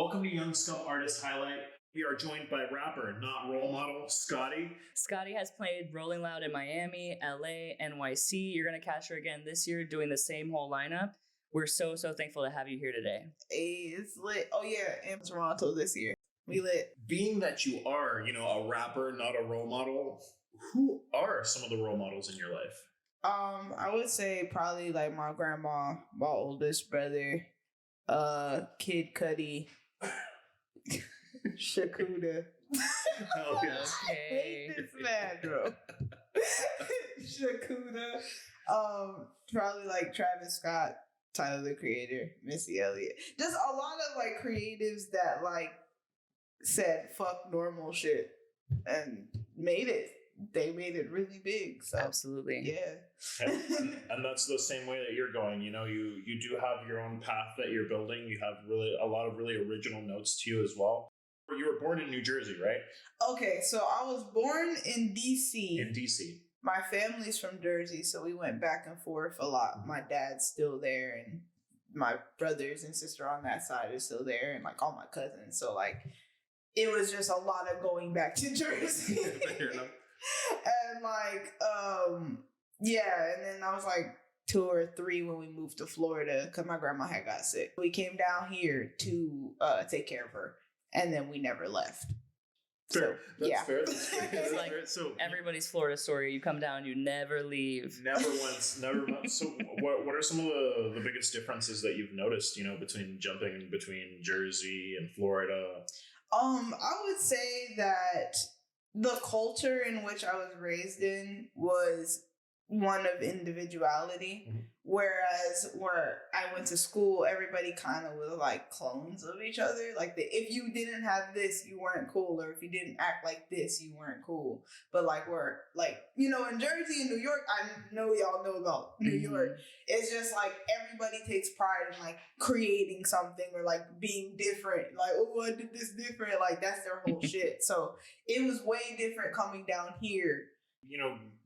Welcome to Yvng Scvm Artist Highlight. We are joined by rapper, not role model, Skodi. Skodi has played Rolling Loud in Miami, LA, NYC. You're going to catch her again this year doing the same whole lineup. We're so thankful to have you here today. Hey, it's lit. Oh yeah, in Toronto this year. We lit. Being that you are, a rapper, not a role model, who are some of the role models in your life? I would say probably like my grandma, my oldest brother, Kid Cudi, Chakuda. Hell yes. I hate this man, bro. Chakuda. Probably like Travis Scott, Tyler the Creator, Missy Elliott. Just a lot of like creatives that like said fuck normal shit and made it. They made it really big. So absolutely. Yeah. and that's the same way that you're going. You do have your own path that you're building. You have really a lot of really original notes to you as well. You were born in New Jersey, right? Okay, so I was born in DC. In DC. My family's from Jersey, so we went back and forth a lot. My dad's still there, and my brothers and sister on that side is still there, and like all my cousins. So like, it was just a lot of going back to Jersey. Fair enough. And like, yeah, and then I was like 2 or 3 when we moved to Florida because my grandma had got sick. We came down here to take care of her, and then we never left. Fair. So, yeah. Fair. It's like so everybody's Florida story. You come down, you never leave. Never once. So what are some of the biggest differences that you've noticed, between jumping between Jersey and Florida? I would say that the culture in which I was raised in was one of individuality, mm-hmm. whereas where I went to school, everybody kind of was like clones of each other. Like if you didn't have this, you weren't cool, or if you didn't act like this, you weren't cool. But like we're like, in Jersey and New York, I know y'all know about New Mm-hmm. York. It's just like everybody takes pride in like creating something or like being different. Like, oh, I did this different. Like that's their whole shit. So it was way different coming down here.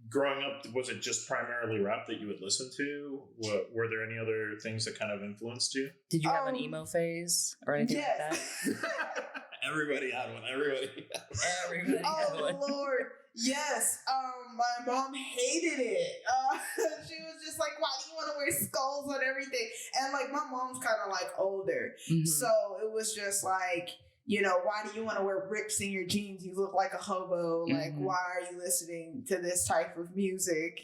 Growing up, was it just primarily rap that you would listen to? Were there any other things that kind of influenced you? Did you have an emo phase or anything like that? Everybody had one. Everybody Oh, had one. Lord. Yes. My mom hated it. She was just like, why do you want to wear skulls on everything? And like, my mom's kind of like older. Mm-hmm. So it was just like, why do you want to wear rips in your jeans? You look like a hobo. Like, why are you listening to this type of music?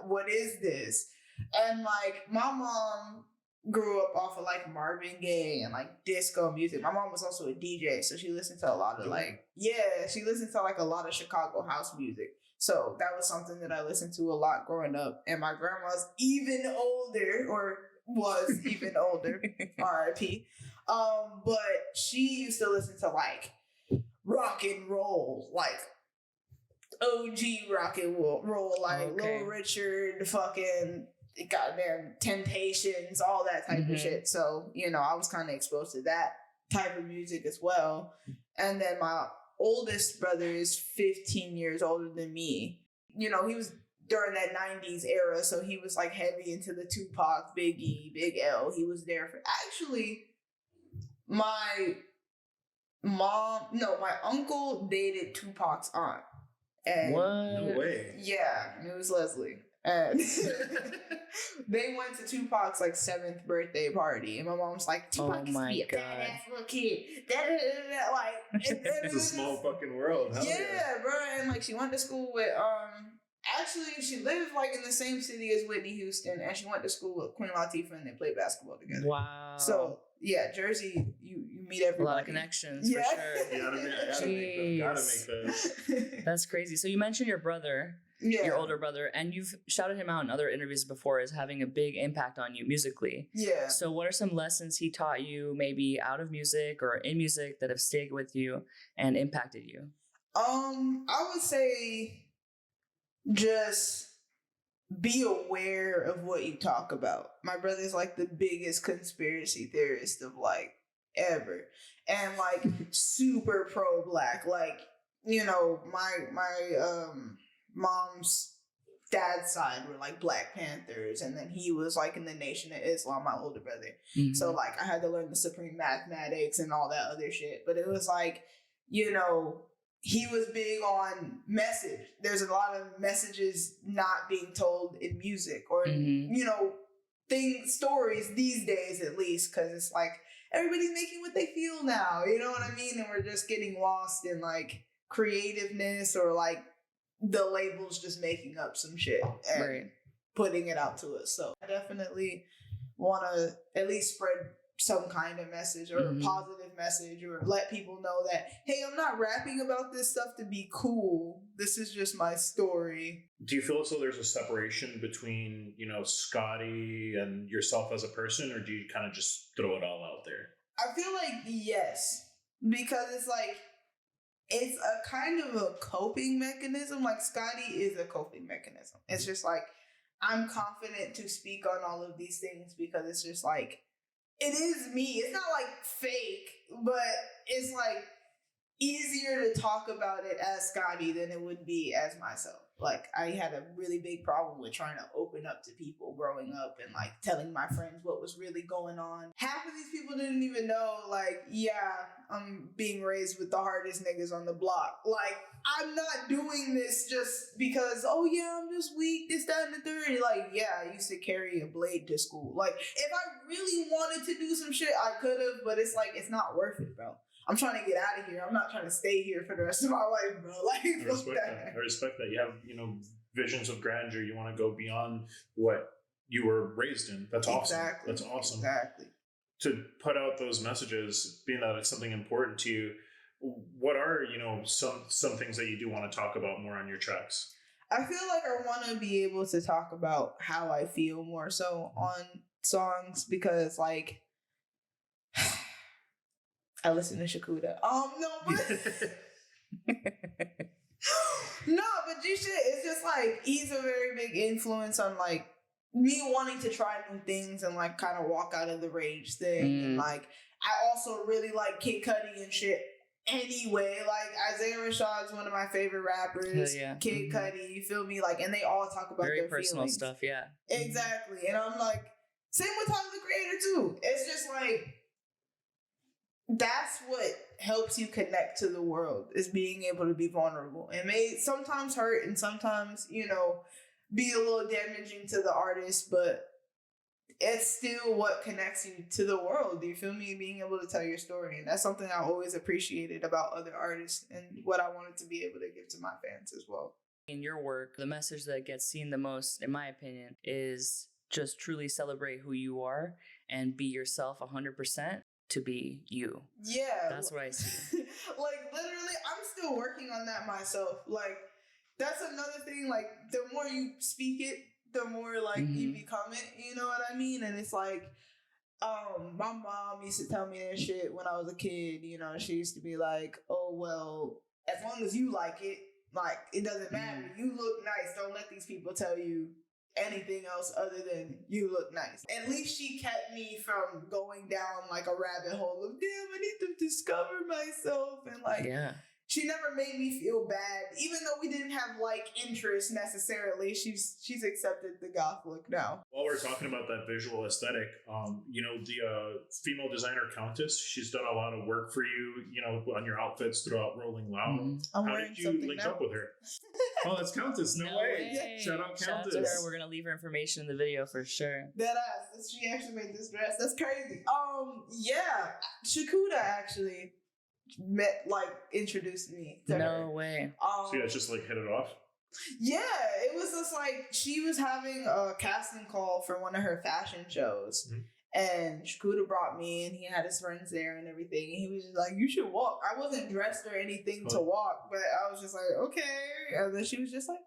What is this? And like, my mom grew up off of like Marvin Gaye and like disco music. My mom was also a DJ, so she listened to a lot of she listened to like a lot of Chicago house music. So that was something that I listened to a lot growing up. And my grandma's even older, or was even older, R.I.P. But she used to listen to like rock and roll, like OG rock and roll, like Little Richard, fucking goddamn Temptations, all that type of shit. So, I was kind of exposed to that type of music as well. And then my oldest brother is 15 years older than me. He was during that 90s era, so he was like heavy into the Tupac, Biggie, Big L. He was there for actually my uncle dated Tupac's aunt. And what? No way. Yeah, it was Leslie. And they went to Tupac's like 7th birthday party, and my mom's like, Tupac used to be a badass little kid. It's a small fucking world. Hell yeah, bro. And like, she went to school with actually, she lived like in the same city as Whitney Houston, and she went to school with Queen Latifah, and they played basketball together. Wow. So yeah, Jersey, you meet everybody. A lot of connections, for sure. Gotta make those. That's crazy. So you mentioned your brother, your older brother, and you've shouted him out in other interviews before as having a big impact on you musically. Yeah. So what are some lessons he taught you, maybe out of music or in music, that have stayed with you and impacted you? I would say just be aware of what you talk about. My brother's like the biggest conspiracy theorist of like ever, and like super pro black. Like, my mom's dad's side were like Black Panthers, and then he was like in the Nation of Islam, my older brother. So like I had to learn the supreme mathematics and all that other shit. But it was like, you know, he was big on message. There's a lot of messages not being told in music, or you know, stories these days at least, because it's like everybody's making what they feel now, you know what I mean? And we're just getting lost in like creativeness, or like the labels just making up some shit and putting it out to us. So I definitely want to at least spread some kind of message, or a positive message, or let people know that, hey, I'm not rapping about this stuff to be cool. This is just my story. Do you feel as though there's a separation between, you know, Skodi and yourself as a person, or do you kind of just throw it all out there? I feel like yes, because it's like, it's a kind of a coping mechanism. Like Skodi is a coping mechanism. It's just like, I'm confident to speak on all of these things because it's just like, it is me. It's not like fake, but it's like easier to talk about it as Skodi than it would be as myself. Like I had a really big problem with trying to open up to people growing up and like telling my friends what was really going on. Half of these people didn't even know, like, yeah, I'm being raised with the hardest niggas on the block. Like, I'm not doing this just because, oh yeah, I'm just weak, this, that, and the third. Like, yeah, I used to carry a blade to school. Like, if I really wanted to do some shit, I could have, but it's like, it's not worth it, bro. I'm trying to get out of here. I'm not trying to stay here for the rest of my life, bro. Like, I respect that. I respect that. You have, you know, visions of grandeur. You want to go beyond what you were raised in. That's awesome. Exactly. That's awesome. Exactly. To put out those messages, being that it's something important to you, what are, you know, some things that you do want to talk about more on your tracks? I feel like I want to be able to talk about how I feel more so on songs, because like I listen to Chakuda. No, but no, but G shit, it's just like he's a very big influence on like me wanting to try new things and like kind of walk out of the rage thing. And like I also really like Kid Cudi and shit. Anyway, like Isaiah Rashad's one of my favorite rappers. Yeah. Kid Cudi, you feel me? Like, and they all talk about very their personal feelings. stuff. Yeah, Exactly. And I'm like, same with Tyler the Creator too. It's just like, that's what helps you connect to the world, is being able to be vulnerable. It may sometimes hurt and sometimes, you know, be a little damaging to the artist, but it's still what connects you to the world. Do you feel me? Being able to tell your story. And that's something I always appreciated about other artists, and what I wanted to be able to give to my fans as well. In your work, the message that gets seen the most, in my opinion, is just truly celebrate who you are and be yourself 100%. To be you. Yeah. That's what I see. Like, literally, I'm still working on that myself. Like, that's another thing. Like, the more you speak it, the more, like, you become it. You know what I mean? And it's like, my mom used to tell me that shit when I was a kid. You know, she used to be like, oh, well, as long as you like it, like, it doesn't matter. You look nice. Don't let these people tell you anything else other than you look nice. At least she kept me from going down like a rabbit hole of, damn, I need to discover myself. And like, she never made me feel bad, even though we didn't have like interest necessarily. She's accepted the goth look now. While we're talking about that visual aesthetic, you know, the female designer Countess, she's done a lot of work for you, you know, on your outfits throughout Rolling Loud. I'm How wearing did you link now. up with her? Oh, that's Countess. No way. way. Shout out Countess. Shout out to her. We're gonna leave her information in the video for sure. That ass. She actually made this dress. That's crazy. Yeah. Chakuda actually introduced me to her. No way. So you guys just like hit it off? Yeah, it was just like she was having a casting call for one of her fashion shows. And Chakuda brought me, and he had his friends there and everything. And he was just like, you should walk. I wasn't dressed or anything to walk, but I was just like, okay. And then she was just like,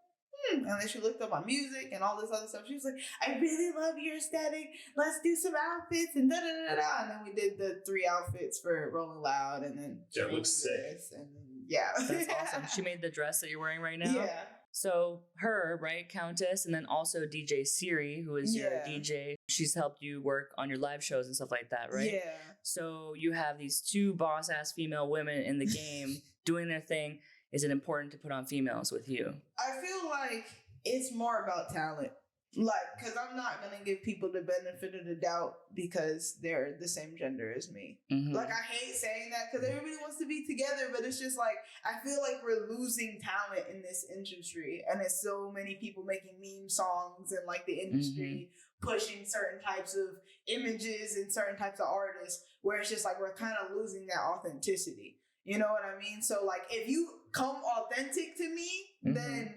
And then she looked up my music and all this other stuff. She was like, I really love your aesthetic. Let's do some outfits and da-da-da-da. And then we did the 3 outfits for Rolling Loud. And then that looks sick. And yeah. That's awesome. She made the dress that you're wearing right now? Yeah. So her, right, Countess, and then also DJ Syri, who is your DJ. She's helped you work on your live shows and stuff like that, right? Yeah. So you have these 2 boss-ass female women in the game doing their thing. Is it important to put on females with you? I feel like it's more about talent. Like, because I'm not going to give people the benefit of the doubt because they're the same gender as me. Mm-hmm. Like, I hate saying that because everybody wants to be together, but it's just like, I feel like we're losing talent in this industry. And it's so many people making meme songs and like the industry pushing certain types of images and certain types of artists where it's just like we're kind of losing that authenticity. You know what I mean? So, like, if you come authentic to me, then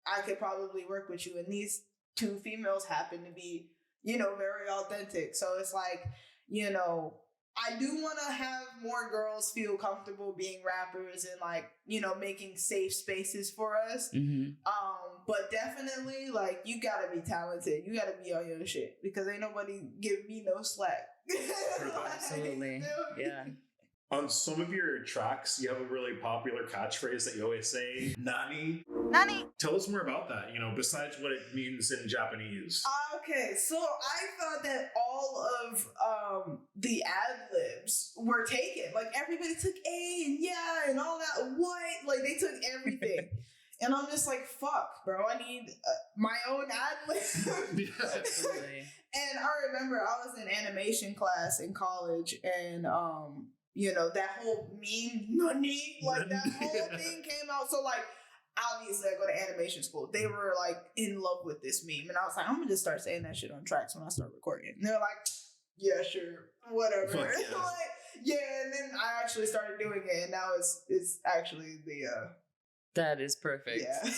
I could probably work with you. And these two females happen to be, you know, very authentic. So it's like, you know, I do want to have more girls feel comfortable being rappers and like, you know, making safe spaces for us. But definitely, like, you gotta be talented. You gotta be on your shit because ain't nobody give me no slack. Absolutely. Yeah. On some of your tracks, you have a really popular catchphrase that you always say, "Nani." Nani. Tell us more about that, you know, besides what it means in Japanese. Okay, so I thought that all of the ad-libs were taken. Like, everybody took A and yeah and all that. What? Like, they took everything. And I'm just like, fuck, bro. I need my own ad-lib. Absolutely. And I remember I was in animation class in college and you know, that whole meme, nani, like that whole thing came out. So like, obviously I go to animation school. They were like in love with this meme. And I was like, I'm gonna just start saying that shit on tracks when I start recording. And they're like, yeah, sure, whatever. Fuck yeah. Like, yeah, and then I actually started doing it and now it's actually the That is perfect. yeah.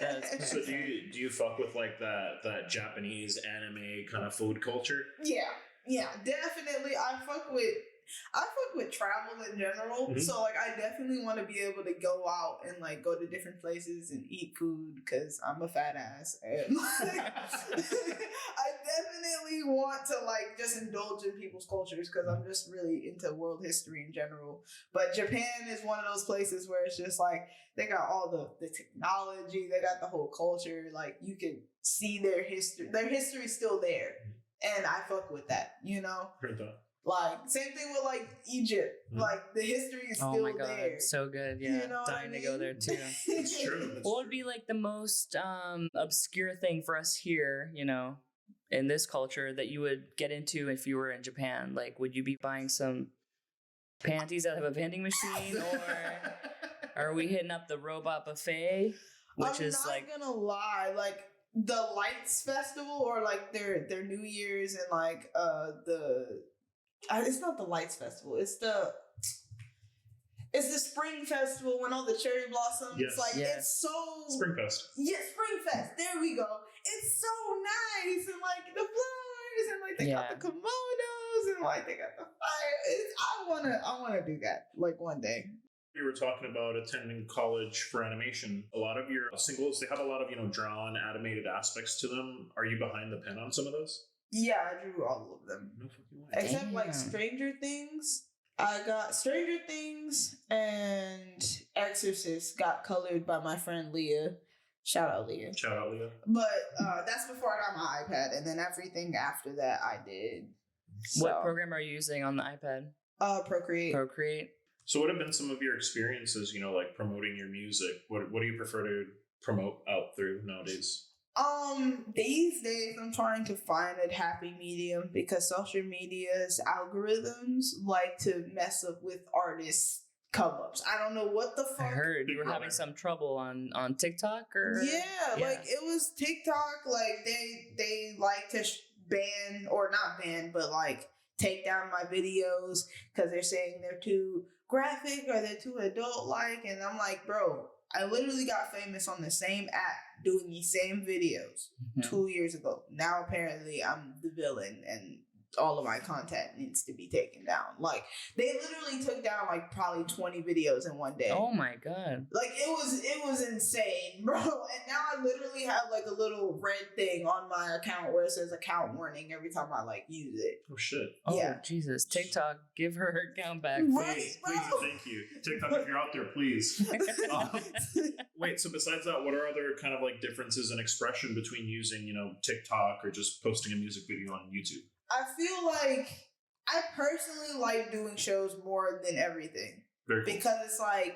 That's perfect. So do you fuck with like that Japanese anime kind of food culture? Yeah, definitely. I fuck with travel in general. So like I definitely want to be able to go out and like go to different places and eat food because I'm a fat ass and like I definitely want to like just indulge in people's cultures because I'm just really into world history in general. But Japan is one of those places where it's just like they got all the technology, they got the whole culture, like you can see their history. Their history's still there. And I fuck with that, you know? Heard that. Like, same thing with, like, Egypt. Like, the history is still there. Oh, my God. So good, yeah. You know Dying to go there, too. It's true. What would be, like, the most obscure thing for us here, you know, in this culture that you would get into if you were in Japan? Like, would you be buying some panties that have a vending machine? Or are we hitting up the robot buffet? Which is, like... I'm not gonna lie. Like, the Lights Festival or, like, their New Year's and, like, it's not the Lights Festival. It's the Spring Festival when all the cherry blossoms. Yes. Like it's so Springfest. Yeah, Springfest. There we go. It's so nice and like the flowers and like they got the kimonos and like they got the fire. I wanna do that like one day. You were talking about attending college for animation. A lot of your singles, they have a lot of, you know, drawn, animated aspects to them. Are you behind the pen on some of those? Yeah, I drew all of them. No fucking way. Except like Stranger Things. I got Stranger Things and Exorcist got colored by my friend Leah. Shout out Leah. Shout out Leah. But that's before I got my iPad, and then everything after that I did. What program are you using on the iPad? Procreate. Procreate. So what have been some of your experiences, you know, like promoting your music? What do you prefer to promote out through nowadays? These days I'm trying to find a happy medium because social media's algorithms like to mess up with artists' come-ups. I don't know what the fuck. I heard you were having some trouble on TikTok or... Yeah, like it was TikTok, like they like to ban, or not ban, but like take down my videos because they're saying they're too graphic or they're too adult-like, and I'm like, bro, I literally got famous on the same app doing these same videos 2 years ago. Now apparently I'm the villain and all of my content needs to be taken down. Like they literally took down like probably 20 videos in one day. Oh my God. Like it was insane, bro. And now I literally have like a little red thing on my account where it says account warning every time I like use it. Oh shit. Oh yeah. Jesus. TikTok, give her account back. Right, Please, thank you. TikTok, if you're out there, please. Wait, so besides that, what are other kind of like differences in expression between using, you know, TikTok or just posting a music video on YouTube? I feel like I personally like doing shows more than everything. Very cool. Because it's like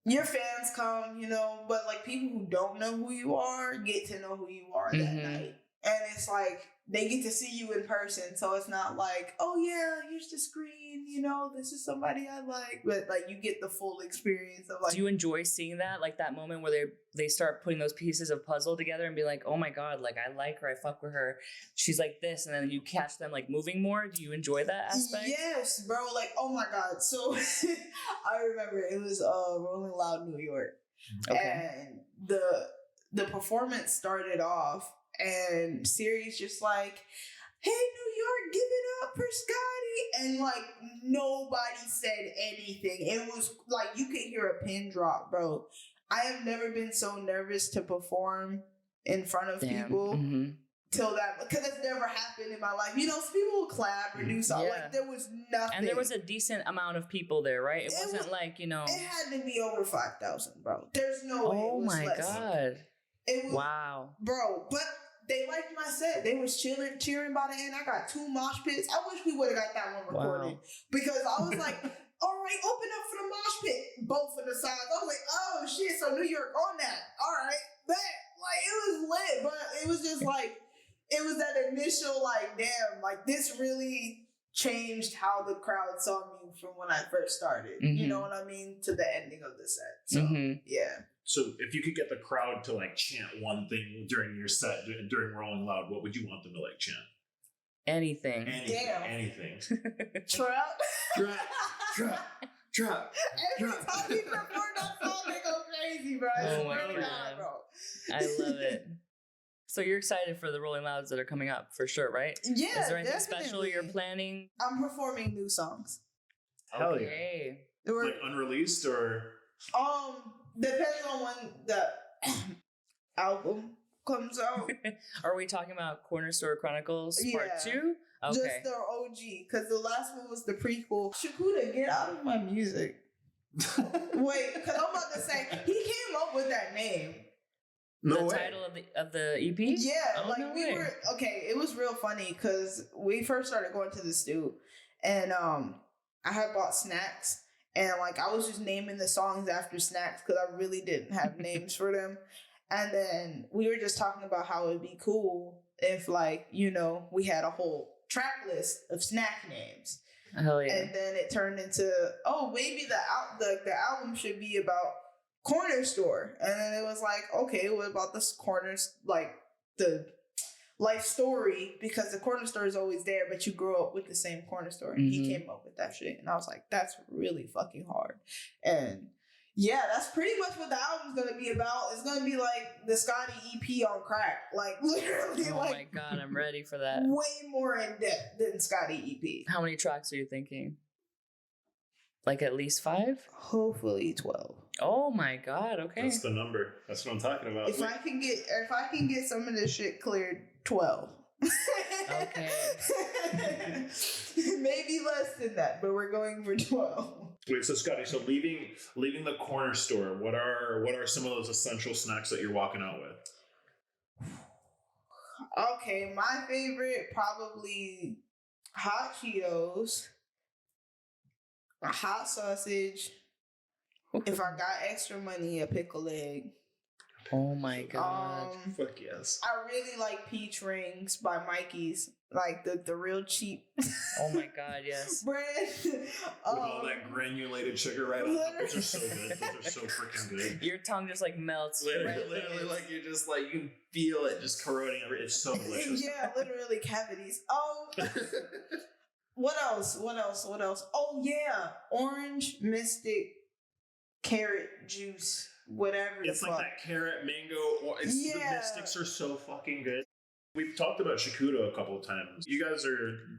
your fans come, you know, but like people who don't know who you are get to know who you are that night. And it's like they get to see you in person. So it's not like, oh yeah, here's the screen, you know, this is somebody I like. But like you get the full experience of like. Do you enjoy seeing that? Like that moment where they start putting those pieces of puzzle together and be like, oh my God, like I like her, I fuck with her. She's like this. And then you catch them like moving more. Do you enjoy that aspect? Yes, bro. Like, oh my God. So I remember it was Rolling Loud New York. Okay. And the performance started off and Syri's just like, hey, New York, give it up for Skodi. And like nobody said anything. It was like you could hear a pin drop, bro. I have never been so nervous to perform in front of people till that, because it's never happened in my life. You know, people will clap or do something. Like there was nothing. And there was a decent amount of people there, right? It wasn't like, you know. It had to be over 5,000, bro. There's no way it was my less. God. It was, wow. Bro, but they liked my set. They was cheering by the end. I got 2 mosh pits. I wish we would have got that one recorded. Because I was like, all right, open up for the mosh pit. Both of the sides. I was like, oh shit, so New York on that. All right, bet. Like, it was lit, but it was just like, it was that initial like, damn, like this really changed how the crowd saw me from when I first started. You know what I mean? To the ending of the set. So, yeah. So if you could get the crowd to like chant one thing during your set, during Rolling Loud, what would you want them to like chant? Anything. Damn. Anything. Trap. Every Trap. time we perform that song, they go crazy, bro. Oh my God, God. bro. I love it. So you're excited for the Rolling Louds that are coming up for sure, right? Yeah. Is there anything definitely. special you're planning? I'm performing new songs. Hell okay. yeah. Like unreleased or? Depends on when the album comes out. Are we talking about Corner Store Chronicles Part 2? Okay. Just the OG, because the last one was the prequel. Chakuda, get out of my music. Wait, because I'm about to say, he came up with that name. The title of the EP? Yeah, Oh, it was real funny because we first started going to the stew and I had bought snacks and like I was just naming the songs after snacks because I really didn't have names for them. And then we were just talking about how it'd be cool if like, you know, we had a whole track list of snack names. Hell yeah. And then it turned into, maybe the album should be about corner store. And then it was like, okay, what about this corners, like the life story, because the corner store is always there, but you grew up with the same corner store. And he came up with that shit. And I was like, that's really fucking hard. And yeah, that's pretty much what the album's gonna be about. It's gonna be like the Skodi EP on crack. Like literally oh my God, I'm ready for that. Way more in depth than Skodi EP. How many tracks are you thinking? Like at least 5? Hopefully 12. Oh my God, okay. That's the number. That's what I'm talking about. If I can get some of this shit cleared, 12. Okay. Maybe less than that, but we're going for 12. Wait, so Skodi, leaving the corner store, what are some of those essential snacks that you're walking out with? Okay, my favorite probably hot Cheetos, a hot sausage. If I got extra money, a pickled egg. Oh my God. Fuck yes. I really like peach rings by Mikey's, like the real cheap. Oh my God, yes. Bread. With all that granulated sugar right on top. Those are so good. Those are so freaking good. Your tongue just like melts. Literally like you're just like, you can feel it just corroding. It's so delicious. Yeah, literally cavities. What else? Oh yeah, orange mystic carrot juice. Whatever. It's like that carrot mango. The mystics are so fucking good. We've talked about Chakuda a couple of times. You guys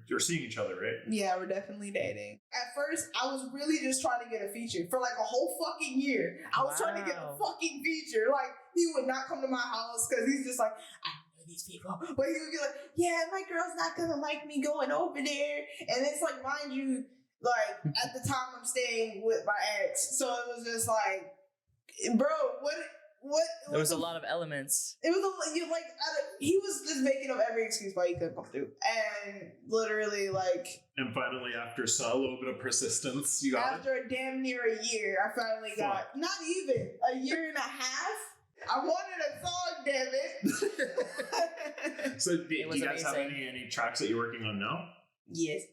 you're seeing each other, right? Yeah, we're definitely dating. At first, I was really just trying to get a feature for like a whole fucking year. I was trying to get a fucking feature. Like, he would not come to my house because he's just like, I know these people. But he would be like, yeah, my girl's not gonna like me going over there. And it's like, mind you, like at the time I'm staying with my ex. So it was just like, bro, what? There was a lot of elements. It was he was just making up every excuse why he couldn't come through, and literally And finally, after a little bit of persistence, you got after a damn near a year, I finally got not even a year and a half. I wanted a song, damn it. So, do you guys have any tracks that you're working on now? Yes.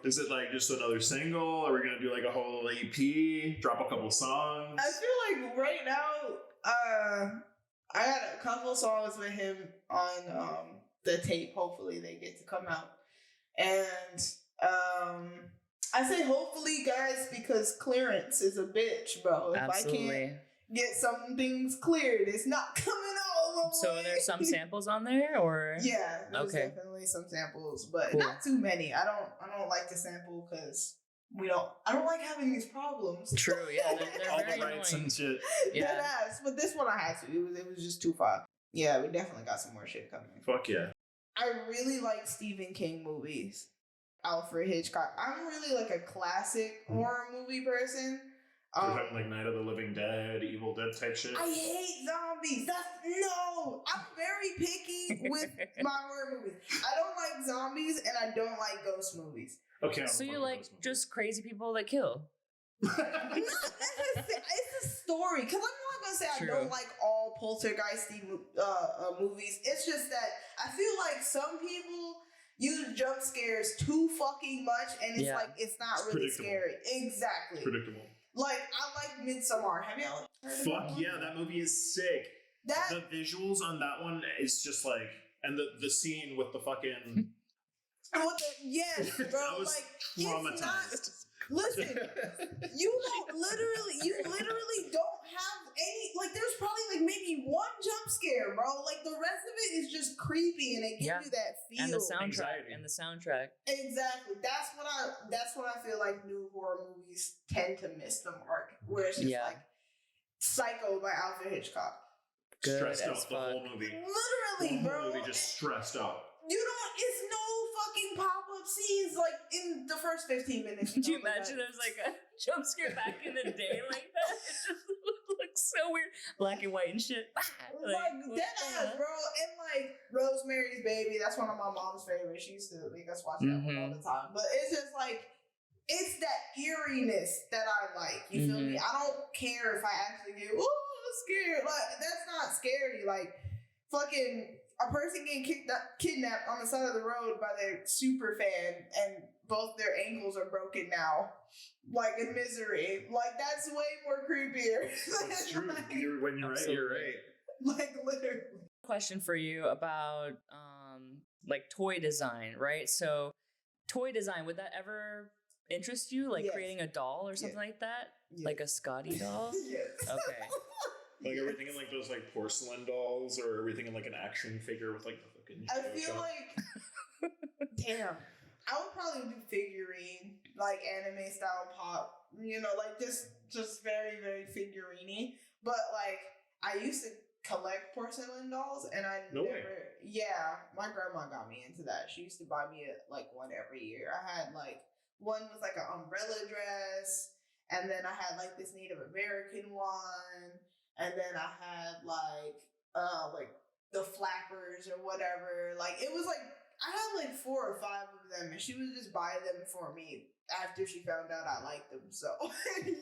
Is it just another single? Are we gonna do a whole EP? Drop a couple songs? I feel like right now, I got a couple songs with him on the tape. Hopefully, they get to come out. And I say hopefully, guys, because clearance is a bitch, bro. If Absolutely. I can't get some things cleared, it's not coming out. So there's some samples on there, or yeah, there's okay. definitely some samples, but Cool. not too many. I don't like to sample because I don't like having these problems. True, yeah, they're All very the rights annoying. and shit. Yeah. Deadass. But this one I had to. It was just too far. Yeah, we definitely got some more shit coming. Fuck yeah. I really like Stephen King movies. Alfred Hitchcock. I'm really a classic horror movie person. You're talking Night of the Living Dead, Evil Dead type shit? I hate zombies. No! I'm very picky with my horror movies. I don't like zombies and I don't like ghost movies. Okay. So you like just crazy people that kill? Not necessarily. It's a story. Because I'm not going to say True. I don't like all poltergeisty movies. It's just that I feel like some people use jump scares too fucking much and it's it's not really predictable. scary. Exactly. It's predictable. I like Midsommar. Have y'all heard of Fuck that one? yeah, that movie is sick. The visuals on that one is just and the scene with the fucking... Yes, bro. I was traumatized. Listen, you literally don't have any, there's probably maybe one jump scare, bro. The rest of it is just creepy and it gives you that feel. And the soundtrack. Anxiety. And the soundtrack. Exactly. That's what I feel like new horror movies tend to miss the mark. Where it's just Psycho by Alfred Hitchcock. Good stressed as out the whole fuck. movie. Literally, The bro. whole movie just stressed out. It's no fucking pop-up scenes in the first 15 minutes. Could you imagine there's a jump scare back in the day like that? It just looks so weird. Black and white and shit. Dead ass, bro. And Rosemary's Baby, that's one of my mom's favorites. She used to make us watch that one all the time. But it's just it's that eeriness that I like. You feel me? I don't care if I actually get scared. That's not scary. Fucking a person getting kidnapped on the side of the road by their super fan and both their ankles are broken now. In Misery. That's way more creepier. That's true. When you're right, you're right. Literally. Question for you about toy design, right? So toy design, would that ever interest you? Yes. Creating a doll or something like that? Yes. Like a Skodi doll? Yes. Okay. Everything in those porcelain dolls or everything in an action figure with the fucking... I feel damn. I would probably do figurine, anime style pop, just very, very figurine-y. But I used to collect porcelain dolls and I my grandma got me into that. She used to buy me one every year. I had one was an umbrella dress, and then I had this Native American one, and then I had the flappers or whatever. It was I had 4 or 5 of them, and she would just buy them for me after she found out I liked them. So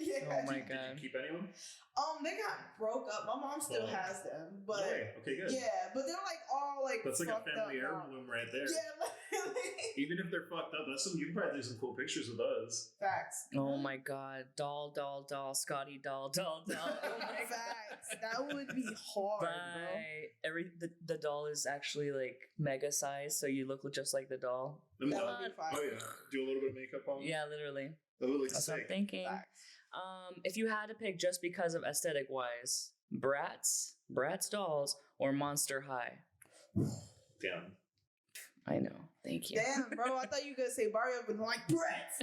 yeah. Oh my Did god. you keep any of them? They got broke up. My mom still has them, but Okay, good. yeah, but they're all That's a fucked family up now. heirloom right there. Yeah, literally. Even if they're fucked up, you can probably do some cool pictures with those. Facts. Oh my god. Doll, Scotty doll. Oh my god. Facts. That would be hard, bro. The doll is actually mega size, so you look just like the doll. That would be fine. Oh yeah, do a little bit of makeup on. Yeah, literally. That would look That's what I'm sick. thinking. Facts. If you had to pick just because of aesthetic wise, Bratz dolls, or Monster High? Damn. I know. Thank you. Damn, bro. I thought you were gonna say Barrio, but Bratz.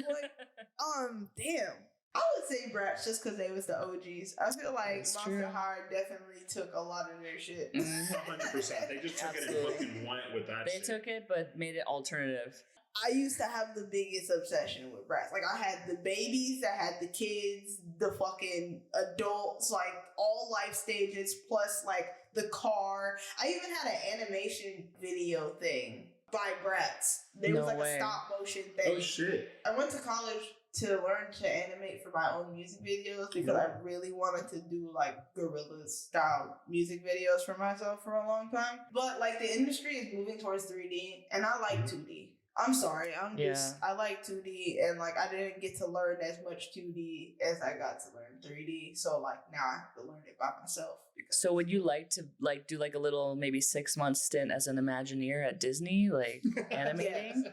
Damn. I would say Bratz just because they was the OGs. I feel like That's Monster true. High definitely took a lot of their shit. 100%. They just took it and Absolutely. fucking went with that They shit. took it, but made it alternative. I used to have the biggest obsession with brats. Like, I had the babies, I had the kids, the fucking adults, like, all life stages, plus, like, the car. I even had an animation video thing by brats. There was, like, a stop motion thing. Oh, shit. I went to college to learn to animate for my own music videos because I really wanted to do like guerrilla style music videos for myself for a long time. But like the industry is moving towards 3D and I like 2D. I'm sorry, I like 2D and like I didn't get to learn as much 2D as I got to learn 3D. So like now I have to learn it by myself. So would you like to like do like a little maybe 6-month stint as an Imagineer at Disney, like animating?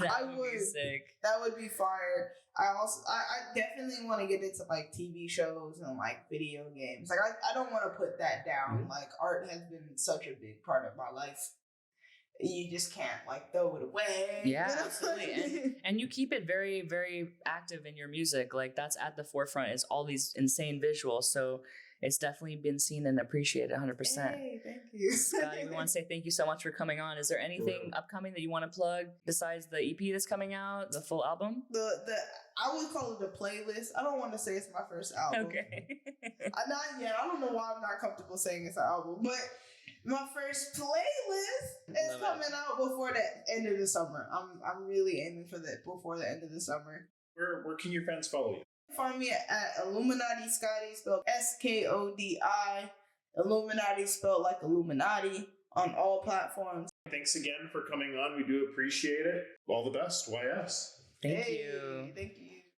I would. Be sick. That would be fire. I definitely want to get into like TV shows and like video games. Like I don't want to put that down. Like art has been such a big part of my life. You just can't like throw it away. Yeah, absolutely. And you keep it very, very active in your music. Like that's at the forefront is all these insane visuals. So it's definitely been seen and appreciated 100%. Hey, thank you. Scotty, we want to say thank you so much for coming on. Is there anything upcoming that you want to plug besides the EP that's coming out, the full album? I would call it a playlist. I don't want to say it's my first album. Okay. Not yet. I don't know why I'm not comfortable saying it's an album, but my first playlist is coming out before the end of the summer. I'm really aiming for that before the end of the summer. Where can your fans follow you? Find me at Illuminati Skodi, spelled Skodi. Illuminati spelled like Illuminati on all platforms. Thanks again for coming on. We do appreciate it. All the best. YS. Thank you. Thank you.